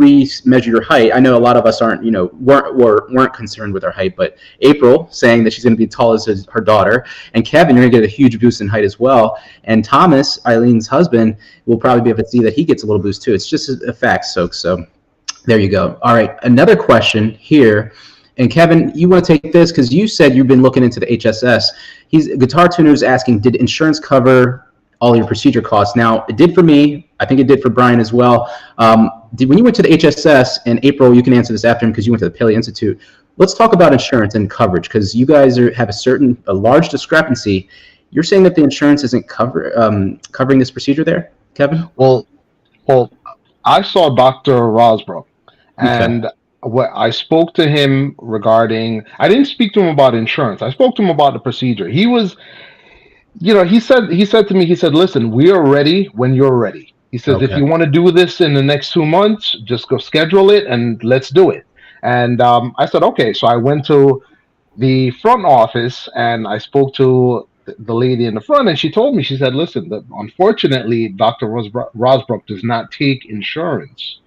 measure your height, I know a lot of us weren't concerned with our height. But April saying that she's going to be tall as her daughter, and Kevin, you're going to get a huge boost in height as well. And Thomas, Eileen's husband, will probably be able to see that he gets a little boost too. It's just a fact, so there you go. All right, another question here. And Kevin, you want to take this because you said you've been looking into the HSS. Guitar Tuner is asking, did insurance cover all your procedure costs? Now, it did for me. I think it did for Bryan as well. When you went to the HSS, and April, you can answer this after him because you went to the Paley Institute. Let's talk about insurance and coverage because you guys have a large discrepancy. You're saying that the insurance isn't covering this procedure there, Kevin? Well, I saw Dr. Rosbrook, and what I spoke to him regarding, I didn't speak to him about insurance. I spoke to him about the procedure. He was, he said to me, listen, we are ready when you're ready. He says, if you want to do this in the next 2 months, just go schedule it and let's do it. And I said, okay. So I went to the front office and I spoke to the lady in the front, and she told me, she said, listen, unfortunately, Dr. Rosbrook does not take insurance.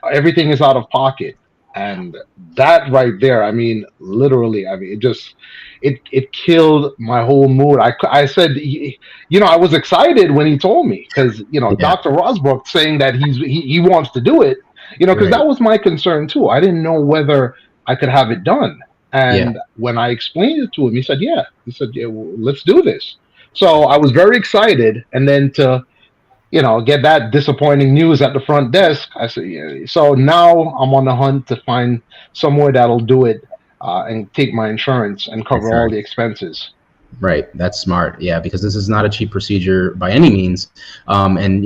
Everything is out of pocket. And that right there, I mean, literally, I mean, it killed my whole mood. I said, I was excited when he told me because, Dr. Rosbrook saying that he wants to do it, because that was my concern too. I didn't know whether I could have it done. And when I explained it to him, he said, yeah, well, let's do this. So I was very excited. And then to, get that disappointing news at the front desk, I said, yeah. So now I'm on the hunt to find somewhere that'll do it and take my insurance and cover all the expenses. Right. That's smart. Yeah, because this is not a cheap procedure by any means. And,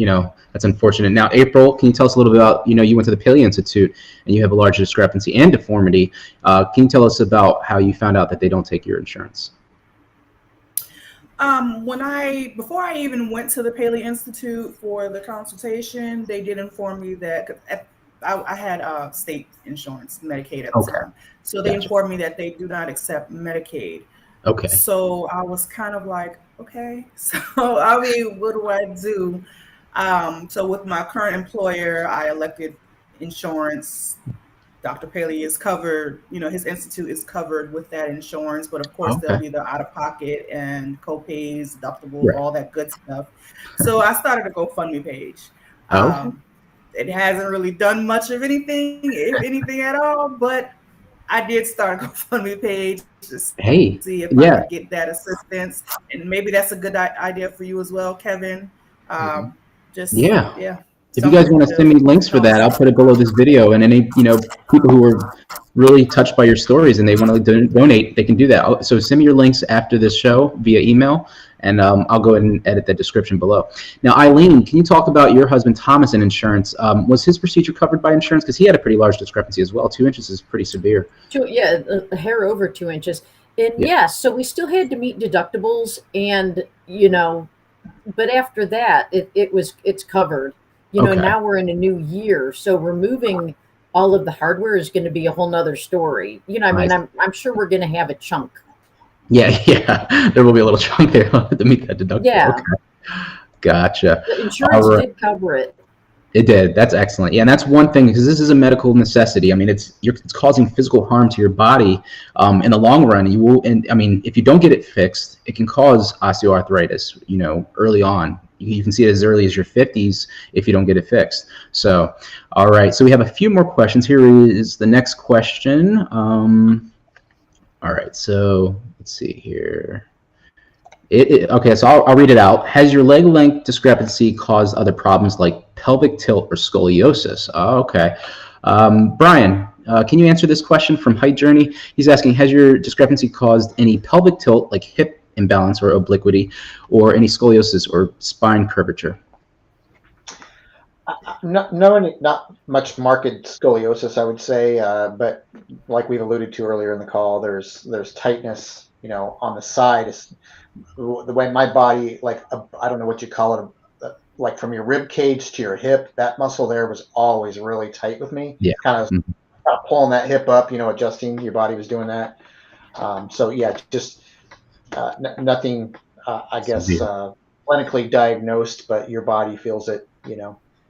that's unfortunate. Now, April, can you tell us a little bit about, you went to the Paley Institute and you have a large discrepancy and deformity. Can you tell us about how you found out that they don't take your insurance? Before I even went to the Paley Institute for the consultation, they did inform me that I had state insurance, Medicaid at the time. So they informed me that they do not accept Medicaid. Okay. So I was kind of like, okay, so I mean, what do I do? So with my current employer, I elected insurance. Dr. Paley is covered, his institute is covered with that insurance, but of course there'll be the out-of-pocket and co-pays, deductible, all that good stuff. So I started a GoFundMe page. It hasn't really done much of anything, if anything at all, but I did start a GoFundMe page to see if I could get that assistance. And maybe that's a good idea for you as well, Kevin. If you guys want to send me links for that, I'll put it below this video. And any people who are really touched by your stories and they want to donate, they can do that. So send me your links after this show via email, and I'll go ahead and edit the description below. Now, Eileen, can you talk about your husband Thomas and insurance? Was his procedure covered by insurance? Because he had a pretty large discrepancy as well. 2 inches is pretty severe. A hair over 2 inches. And so we still had to meet deductibles, and but after that, it's covered. Now we're in a new year, so removing all of the hardware is going to be a whole nother story. I'm sure we're going to have a chunk. Yeah, there will be a little chunk there to meet that deductible. Yeah. Okay. Gotcha. The insurance did cover it. It did. That's excellent. Yeah, and that's one thing, because this is a medical necessity. I mean, it's causing physical harm to your body in the long run. You will, and I mean, if you don't get it fixed, it can cause osteoarthritis. Early on. You can see it as early as your 50s if you don't get it fixed. So, all right. So we have a few more questions. Here is the next question. All right. So let's see here. Okay, so I'll read it out. Has your leg length discrepancy caused other problems like pelvic tilt or scoliosis? Oh, okay. Bryan, can you answer this question from Height Journey? He's asking, has your discrepancy caused any pelvic tilt like hip imbalance or obliquity, or any scoliosis or spine curvature? Not much marked scoliosis, I would say, but like we've alluded to earlier in the call, there's tightness, on the side. The way my body, I don't know what you call it, like from your rib cage to your hip, that muscle there was always really tight with me. Yeah. Kind of pulling that hip up, adjusting. Your body was doing that. So yeah, just nothing, I guess, clinically diagnosed, but your body feels it,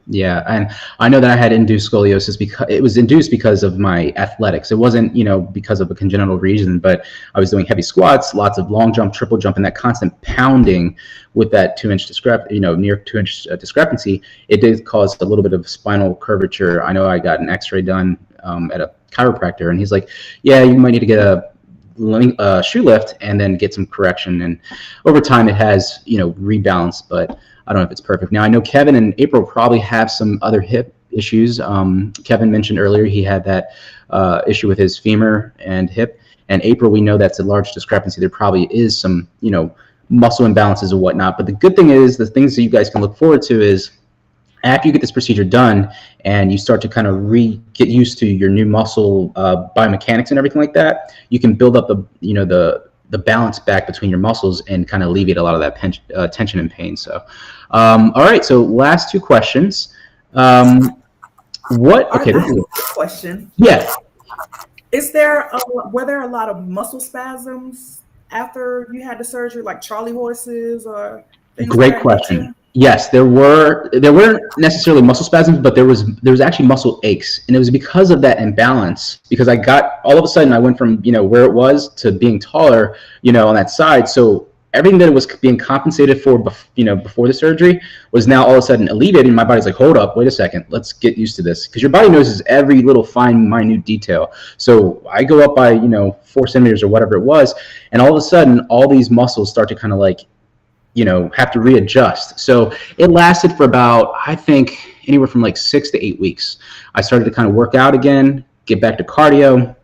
Yeah, and I know that I had induced scoliosis because it was induced because of my athletics. It wasn't, because of a congenital reason, but I was doing heavy squats, lots of long jump, triple jump, and that constant pounding with that 2-inch near 2-inch discrepancy. It did cause a little bit of spinal curvature. I know I got an X-ray done at a chiropractor, and he's like, "Yeah, you might need to get a shoe lift and then get some correction." And over time, it has, rebalanced, but I don't know if it's perfect. Now, I know Kevin and April probably have some other hip issues. Kevin mentioned earlier he had that issue with his femur and hip. And April, we know that's a large discrepancy. There probably is some, muscle imbalances and whatnot. But the good thing is, the things that you guys can look forward to is, after you get this procedure done and you start to kind of get used to your new muscle biomechanics and everything like that, you can build up the balance back between your muscles and kind of alleviate a lot of that tension and pain. So, all right. So last two questions. Okay. This is a question. Yeah. Were there a lot of muscle spasms after you had the surgery, like Charlie horses or things? Great question. Yes, there weren't necessarily muscle spasms, but there was actually muscle aches, and it was because of that imbalance. Because I got, all of a sudden I went from where it was to being taller, on that side. So everything that was being compensated for, before the surgery was now all of a sudden alleviated. And my body's like, hold up, wait a second, let's get used to this, because your body notices every little fine, minute detail. So I go up by 4 centimeters or whatever it was, and all of a sudden all these muscles start to kind of have to readjust. So it lasted for about, I think, anywhere from 6 to 8 weeks. I started to kind of work out again, get back to cardio,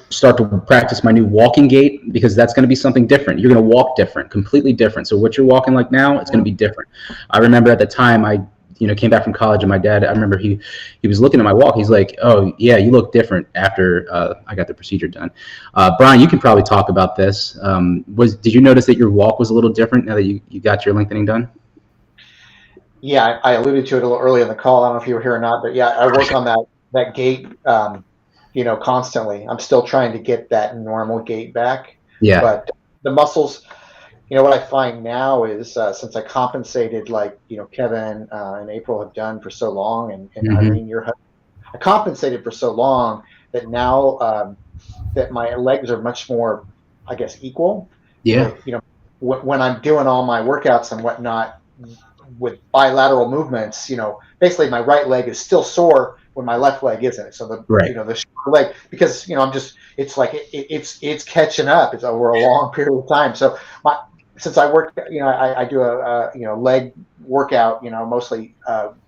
start to practice my new walking gait, because that's going to be something different. You're going to walk different, completely different. So what you're walking like now, it's going to be different. I remember at the time I came back from college, and my dad, I remember he was looking at my walk. He's like, "Oh yeah, you look different after I got the procedure done." Bryan, you can probably talk about this. Did you notice that your walk was a little different now that you got your lengthening done? Yeah, I alluded to it a little early in the call. I don't know if you were here or not, but yeah, I work on that gait, constantly. I'm still trying to get that normal gait back. Yeah. But the muscles, what I find now is, since I compensated, Kevin and April have done for so long, and Eileen, your husband, I compensated for so long that now that my legs are much more, I guess, equal. Yeah. When I'm doing all my workouts and whatnot with bilateral movements, basically my right leg is still sore when my left leg isn't. So the the short leg, because it's like it's catching up. It's over a long period of time. So since I work, I do a leg workout, mostly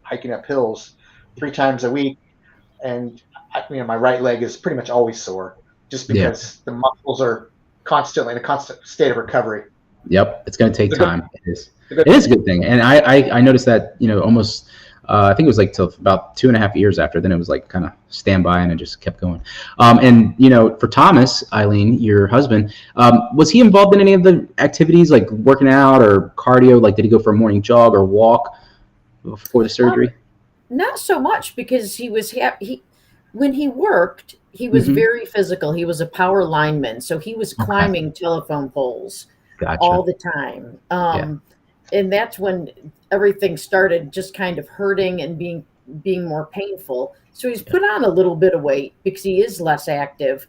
hiking up hills 3 times a week, and my right leg is pretty much always sore, just because the muscles are constantly in a constant state of recovery. Yep, it's going to take time. It is a good thing, and I noticed that almost. I think it was till about 2.5 years after. Then it was kind of standby, and it just kept going. And for Thomas, Eileen, your husband, was he involved in any of the activities like working out or cardio? Did he go for a morning jog or walk before the surgery? Not so much, because he was when he worked, he was very physical. He was a power lineman, so he was climbing telephone poles all the time. And that's when everything started just kind of hurting and being being more painful. So he's put on a little bit of weight because he is less active,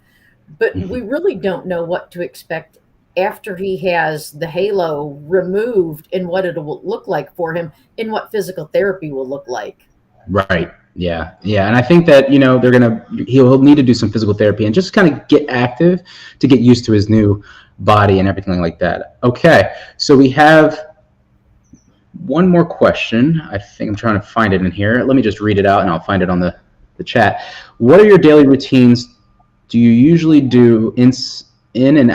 but we really don't know what to expect after he has the halo removed and what it will look like for him and what physical therapy will look like. Right. Yeah. Yeah. And I think that, he'll need to do some physical therapy and just kind of get active to get used to his new body and everything like that. Okay. So we have one more question. I think I'm trying to find it in here. Let me just read it out and I'll find it on the chat. What are your daily routines? Do you usually do inside and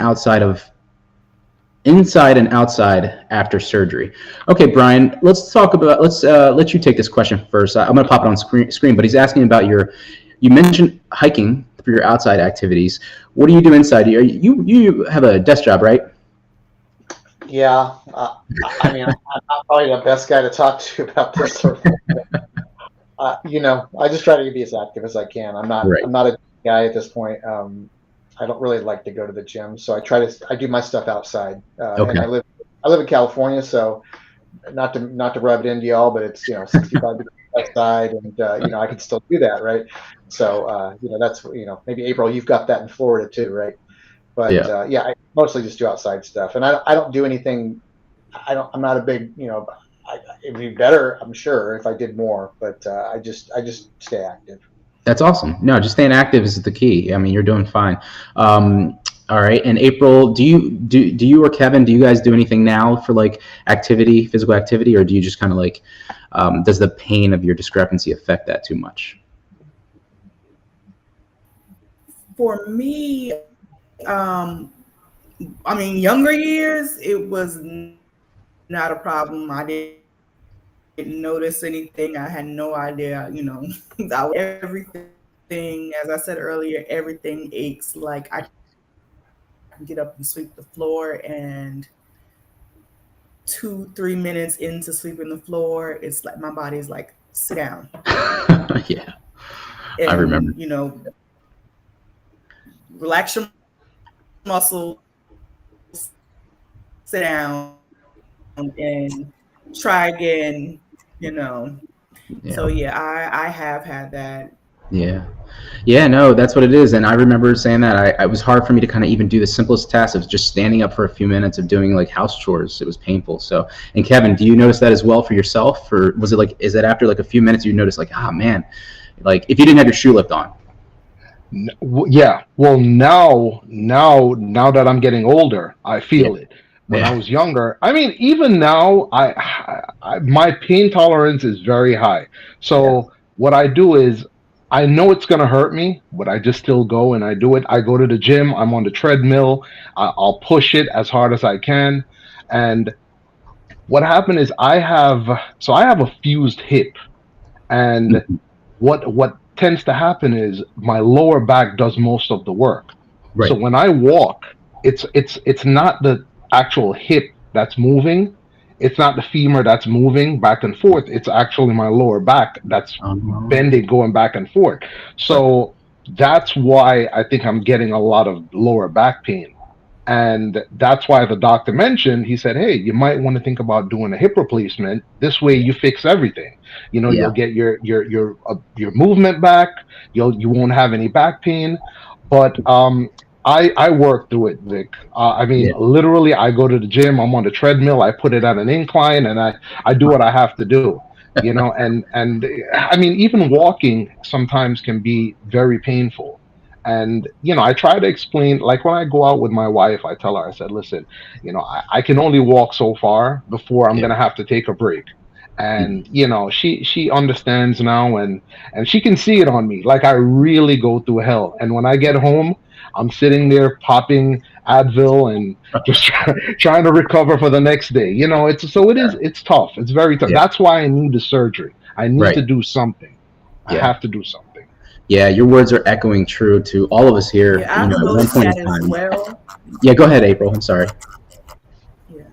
outside after surgery? Okay, Bryan, let's let you take this question first. I'm going to pop it on screen, but he's asking about you mentioned hiking for your outside activities. What do you do inside? You have a desk job, right? Yeah. I mean, I'm not probably the best guy to talk to about this sort of thing. I just try to be as active as I can. I'm not a guy at this point. I don't really like to go to the gym, so I do my stuff outside. Okay. And I live in California, so not to rub it into y'all, but it's 65 degrees outside, and I can still do that, right? So that's maybe April, you've got that in Florida too, right? But yeah, I mostly just do outside stuff, and I don't do anything. I'm not a big it'd be better, I'm sure, if I did more, but I just stay active. That's awesome. No, just staying active is the key. I mean, you're doing fine. All right. And April, do you or Kevin, do you guys do anything now for like physical activity, or do you just kind of like, does the pain of your discrepancy affect that too much? For me, younger years, it was not a problem. I didn't notice anything. I had no idea, everything, as I said earlier, everything aches. Like I can get up and sweep the floor, and 2-3 minutes into sweeping the floor, it's like my body's like, sit down. Yeah. And, I remember. Relax your muscles, sit down, and try again. Yeah. So yeah, I have had that. Yeah, no, that's what it is. And I remember saying that it was hard for me to kind of even do the simplest task of just standing up for a few minutes of doing like house chores. It was painful. So, and Kevin, do you notice that as well for yourself, or was it like, is it after like a few minutes you notice like, man, like if you didn't have your shoe lift on? Yeah. Well, now that I'm getting older, I feel it. When I was younger, I mean, even now, my pain tolerance is very high. So what I do is, I know it's going to hurt me, but I just still go and I do it. I go to the gym. I'm on the treadmill. I'll push it as hard as I can. And what happened is I have a fused hip. And what tends to happen is my lower back does most of the work. Right. So when I walk, it's not the actual hip that's moving. It's not the femur that's moving back and forth. It's actually my lower back that's bending, going back and forth. So that's why I think I'm getting a lot of lower back pain. And that's why the doctor mentioned, he said, hey, you might want to think about doing a hip replacement. This way you fix everything. You'll get your movement back. You won't have any back pain. But I work through it, Vic. Literally, I go to the gym. I'm on the treadmill. I put it at an incline, and I do what I have to do. And I mean, even walking sometimes can be very painful. And I try to explain, like when I go out with my wife, I tell her, I said, listen, I can only walk so far before I'm gonna have to take a break. And she understands now, and she can see it on me. Like I really go through hell. And when I get home, I'm sitting there popping Advil and just trying to recover for the next day. It's tough. It's very tough. That's why I need the surgery. I need to do something. I have to do something. Yeah, your words are echoing true to all of us here. Yeah, I've noticed that as well. Yeah, go ahead, April. I'm sorry. Yeah,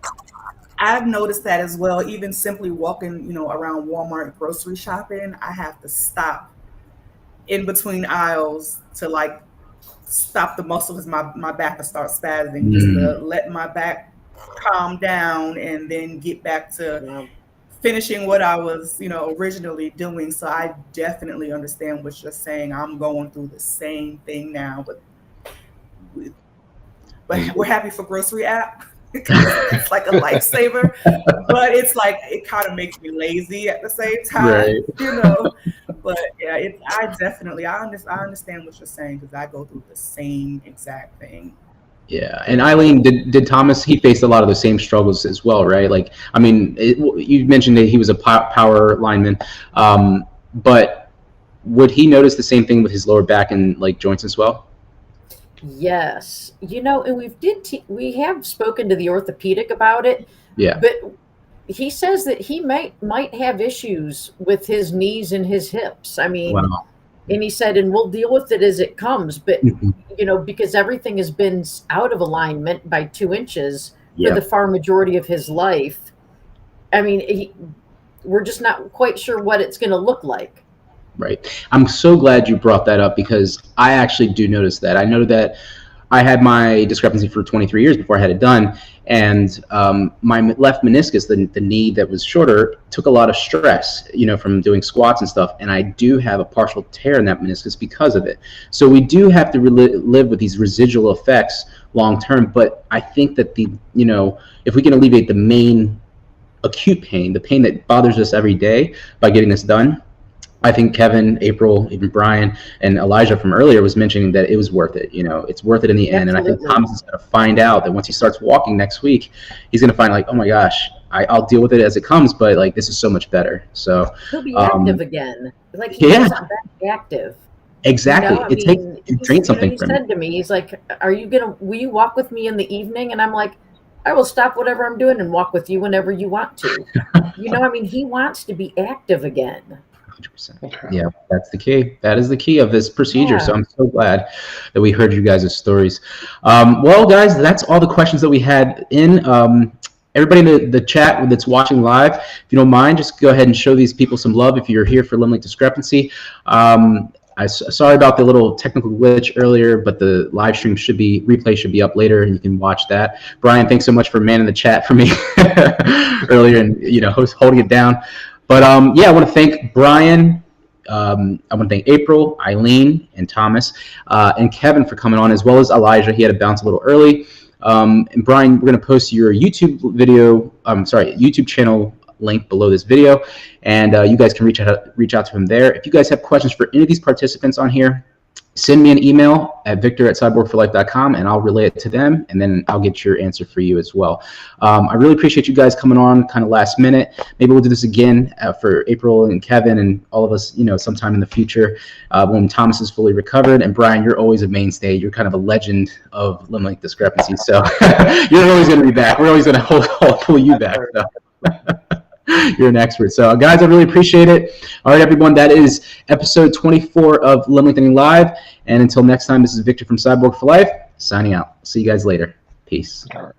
I've noticed that as well. Even simply walking, around Walmart grocery shopping, I have to stop in between aisles to like stop the muscle because my back will start spazzing, just to let my back calm down and then get back to finishing what I was, originally doing. So I definitely understand what you're saying. I'm going through the same thing now, but we're happy for grocery app. It's like a lifesaver, but it's like it kind of makes me lazy at the same time, But yeah, I understand what you're saying, because I go through the same exact thing. Yeah, and Eileen, did Thomas? He faced a lot of the same struggles as well, right? Like, I mean, you mentioned that he was a power lineman, but would he notice the same thing with his lower back and like joints as well? Yes, and we have spoken to the orthopedic about it. Yeah, but he says that he might have issues with his knees and his hips. I mean, wow. And he said, and we'll deal with it as it comes. But because everything has been out of alignment by 2 inches for the far majority of his life. I mean, we're just not quite sure what it's going to look like. Right. I'm so glad you brought that up, because I actually do notice that. I know that I had my discrepancy for 23 years before I had it done. And my left meniscus, the knee that was shorter, took a lot of stress, from doing squats and stuff. And I do have a partial tear in that meniscus because of it. So we do have to live with these residual effects long term. But I think that if we can alleviate the main acute pain, the pain that bothers us every day by getting this done, I think Kevin, April, even Bryan, and Elijah from earlier was mentioning that it was worth it. It's worth it in the end. Absolutely. And I think Thomas is going to find out that once he starts walking next week, he's going to find like, oh my gosh, I'll deal with it as it comes, but like this is so much better. So he'll be active again. Like he wasn't that active. Exactly. It drains something from him. He said to me, he's like, will you walk with me in the evening? And I'm like, I will stop whatever I'm doing and walk with you whenever you want to. He wants to be active again. 100%. Yeah, that's the key. That is the key of this procedure. Yeah. So I'm so glad that we heard you guys' stories. Well, guys, that's all the questions that we had in. Everybody in the chat that's watching live, if you don't mind, just go ahead and show these people some love if you're here for Limb Length Discrepancy. Sorry about the little technical glitch earlier, but the live stream replay should be up later, and you can watch that. Bryan, thanks so much for manning the chat for me earlier and holding it down. But I want to thank Bryan. I want to thank April, Eileen, and Thomas, and Kevin for coming on, as well as Elijah. He had to bounce a little early. And Bryan, we're going to post your YouTube channel link below this video, and you guys can reach out to him there. If you guys have questions for any of these participants on here, send me an email at victor@cyborgforlife.com, and I'll relay it to them, and then I'll get your answer for you as well. I really appreciate you guys coming on kind of last minute. Maybe we'll do this again for April and Kevin and all of us, sometime in the future when Thomas is fully recovered. And Bryan, you're always a mainstay. You're kind of a legend of Limb Length Discrepancy, so you're always going to be back. We're always going to pull you back. So. You're an expert. So, guys, I really appreciate it. All right, everyone, that is episode 24 of Limb Lengthening Live. And until next time, this is Victor from Cyborg for Life, signing out. See you guys later. Peace. All right.